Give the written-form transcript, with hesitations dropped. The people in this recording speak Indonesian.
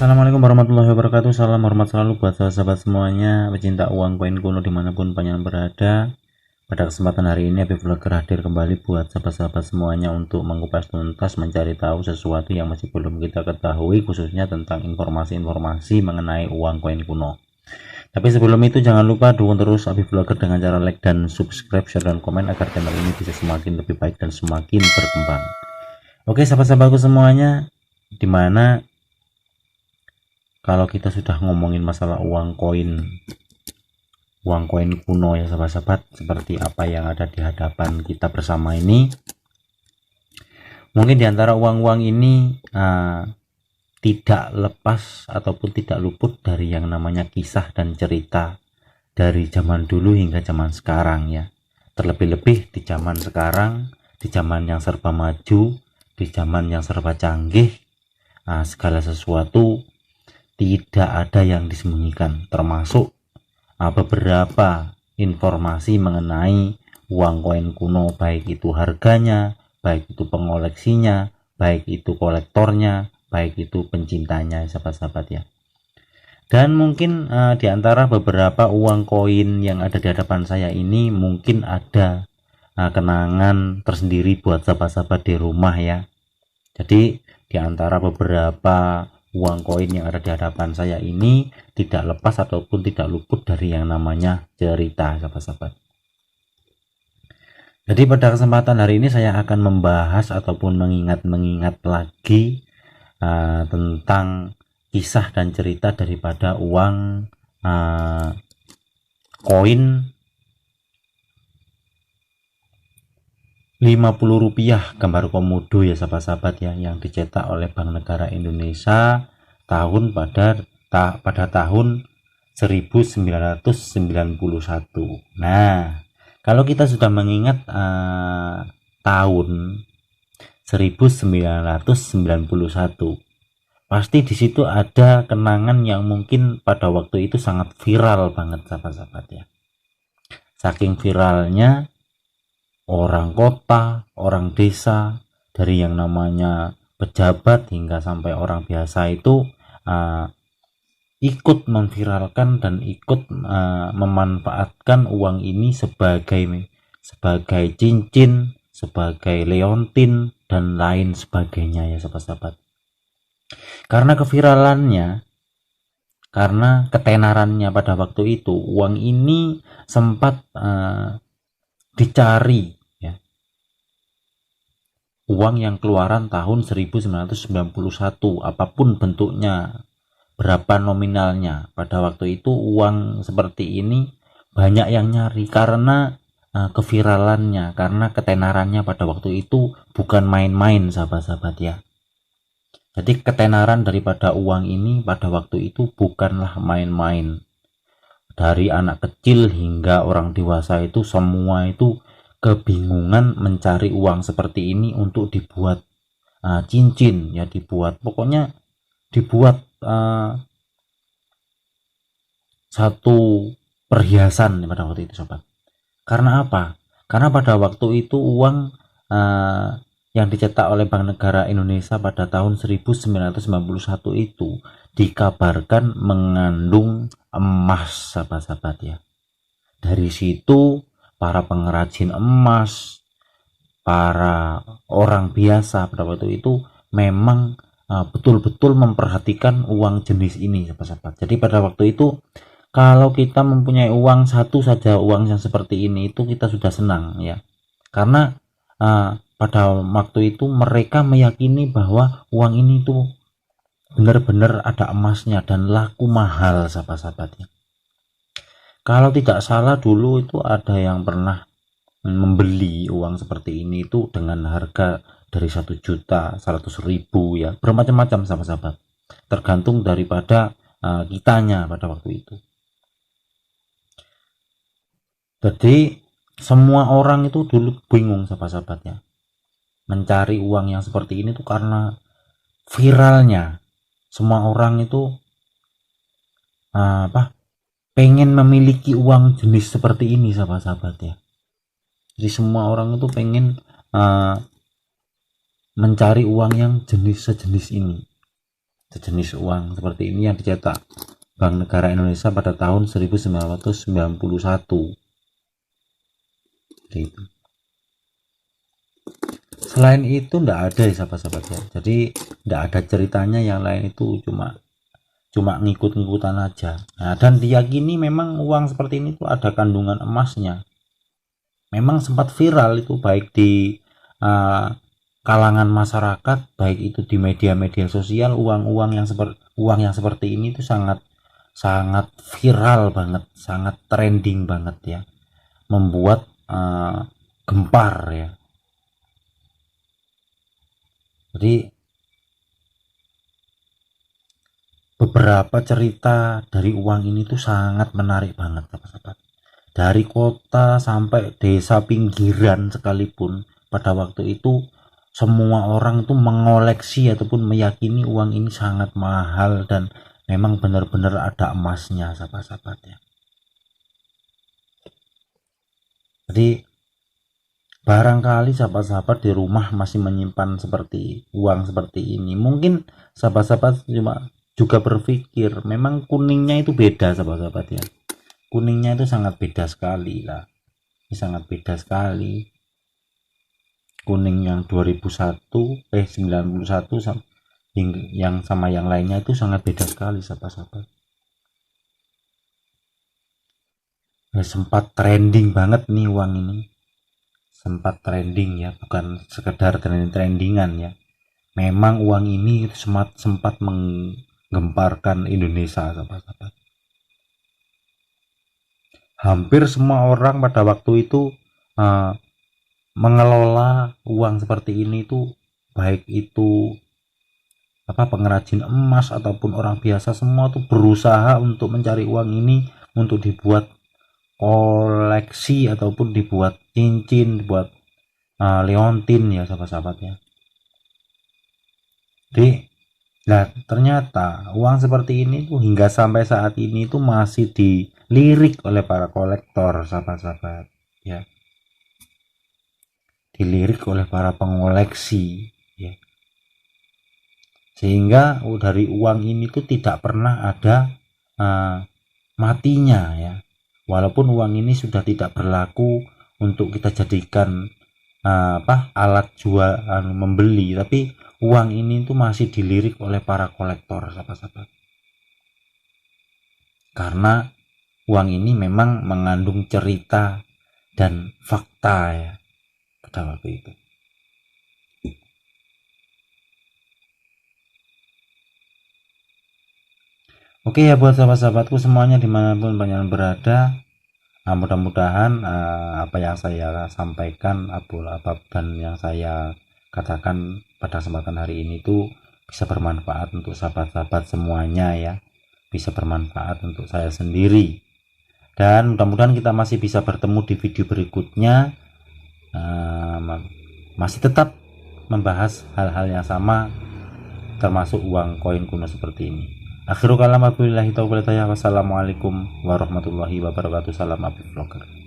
Assalamualaikum warahmatullahi wabarakatuh. Salam hormat selalu buat sahabat semuanya, pecinta uang koin kuno dimanapun panjenengan berada. Pada kesempatan hari ini Habib Vlogger hadir kembali buat sahabat-sahabat semuanya untuk mengupas tuntas, mencari tahu sesuatu yang masih belum kita ketahui, khususnya tentang informasi-informasi mengenai uang koin kuno. Tapi sebelum itu jangan lupa dukung terus Habib Vlogger dengan cara like dan subscribe, share dan komen agar channel ini bisa semakin lebih baik dan semakin berkembang. Oke sahabat-sahabatku semuanya, dimana kalau kita sudah ngomongin masalah uang koin kuno ya sahabat-sahabat, seperti apa yang ada di hadapan kita bersama ini, mungkin diantara uang-uang ini tidak lepas ataupun tidak luput dari yang namanya kisah dan cerita dari zaman dulu hingga zaman sekarang ya. Terlebih-lebih di zaman sekarang, di zaman yang serba maju, di zaman yang serba canggih, segala sesuatu tidak ada yang disembunyikan, termasuk beberapa informasi mengenai uang koin kuno, baik itu harganya, baik itu pengoleksinya, baik itu kolektornya, baik itu pencintanya sahabat-sahabat ya. Dan mungkin di antara beberapa uang koin yang ada di hadapan saya ini mungkin ada kenangan tersendiri buat sahabat-sahabat di rumah ya. Jadi di antara beberapa uang koin yang ada di hadapan saya ini tidak lepas ataupun tidak luput dari yang namanya cerita sahabat-sahabat. Jadi pada kesempatan hari ini saya akan membahas ataupun mengingat lagi tentang kisah dan cerita daripada uang koin Rp50 gambar komodo ya sahabat-sahabat ya, yang dicetak oleh Bank Negara Indonesia pada tahun 1991. Nah, kalau kita sudah mengingat tahun 1991, pasti di situ ada kenangan yang mungkin pada waktu itu sangat viral banget sahabat-sahabat ya. Saking viralnya, orang kota, orang desa, dari yang namanya pejabat hingga sampai orang biasa itu ikut memviralkan dan ikut memanfaatkan uang ini sebagai cincin, sebagai leontin dan lain sebagainya ya sahabat-sahabat. Karena keviralannya, karena ketenarannya pada waktu itu, uang ini sempat dicari ya, uang yang keluaran tahun 1991 apapun bentuknya, berapa nominalnya, pada waktu itu uang seperti ini banyak yang nyari karena keviralannya, karena ketenarannya pada waktu itu bukan main-main sahabat-sahabat ya. Jadi ketenaran daripada uang ini pada waktu itu bukanlah main-main. Dari anak kecil hingga orang dewasa itu semua itu kebingungan mencari uang seperti ini untuk dibuat cincin ya, pokoknya dibuat satu perhiasan pada waktu itu sobat. Karena apa? Karena pada waktu itu uang yang dicetak oleh Bank Negara Indonesia pada tahun 1991 itu dikabarkan mengandung emas sahabat-sahabat ya. Dari situ para pengrajin emas, para orang biasa pada waktu itu memang betul-betul memperhatikan uang jenis ini sahabat-sahabat. Jadi pada waktu itu kalau kita mempunyai uang satu saja, uang yang seperti ini itu kita sudah senang ya. Karena pada waktu itu mereka meyakini bahwa uang ini tuh benar-benar ada emasnya dan laku mahal sahabat-sahabatnya. Kalau tidak salah dulu itu ada yang pernah membeli uang seperti ini itu dengan harga dari 1.100.000 ya, bermacam-macam sahabat-sahabat, tergantung daripada kitanya pada waktu itu. Jadi semua orang itu dulu bingung sahabat-sahabatnya mencari uang yang seperti ini tuh karena viralnya. Semua orang itu pengen memiliki uang jenis seperti ini sahabat-sahabat ya. Jadi semua orang itu pengen mencari uang yang sejenis ini. sejenis uang seperti ini yang dicetak Bank Negara Indonesia pada tahun 1991 gitu. Selain itu enggak ada ya sahabat-sahabat ya, jadi enggak ada ceritanya, yang lain itu cuma ngikut-ngikutan aja. Nah, dan diyakini memang uang seperti ini tuh ada kandungan emasnya. Memang sempat viral itu baik di kalangan masyarakat, baik itu di media-media sosial, uang yang seperti ini tuh sangat viral banget, sangat trending banget ya, membuat gempar ya. Jadi beberapa cerita dari uang ini tuh sangat menarik banget sahabat-sahabat. Dari kota sampai desa pinggiran sekalipun pada waktu itu semua orang tuh mengoleksi ataupun meyakini uang ini sangat mahal dan memang benar-benar ada emasnya sahabat-sahabat ya. Jadi barangkali sahabat-sahabat di rumah masih menyimpan seperti uang seperti ini. Mungkin sahabat-sahabat juga berpikir memang kuningnya itu beda sahabat-sahabat ya. Kuningnya itu sangat beda sekali lah. Ini sangat beda sekali. Kuning yang 91 yang sama yang lainnya itu sangat beda sekali sahabat-sahabat. Sempat trending banget nih uang ini. Sempat trending ya, bukan sekedar trendingan ya. Memang uang ini sempat menggemparkan Indonesia sahabat-sahabat. Hampir semua orang pada waktu itu mengelola uang seperti ini tuh, baik itu pengrajin emas ataupun orang biasa, semua tuh berusaha untuk mencari uang ini untuk dibuat koleksi ataupun dibuat cincin, dibuat leontin ya sahabat-sahabat ya. Jadi ternyata uang seperti ini tuh hingga sampai saat ini tuh masih dilirik oleh para kolektor sahabat-sahabat ya, dilirik oleh para pengoleksi ya, sehingga dari uang ini tuh tidak pernah ada matinya ya. Walaupun uang ini sudah tidak berlaku untuk kita jadikan alat jual membeli, tapi uang ini tuh masih dilirik oleh para kolektor sahabat-sahabat. Karena uang ini memang mengandung cerita dan fakta ya pada waktu itu. Oke ya, buat sahabat-sahabatku semuanya dimanapun kalian berada, mudah-mudahan apa yang saya sampaikan dan yang saya katakan pada kesempatan hari ini tuh bisa bermanfaat untuk sahabat-sahabat semuanya ya, bisa bermanfaat untuk saya sendiri, dan mudah-mudahan kita masih bisa bertemu di video berikutnya, masih tetap membahas hal-hal yang sama termasuk uang koin kuno seperti ini. Akhirul kalam, wabillahi taufiq wal hidayah. Wassalamualaikum warahmatullahi wabarakatuh. Salam Apip Vlogger.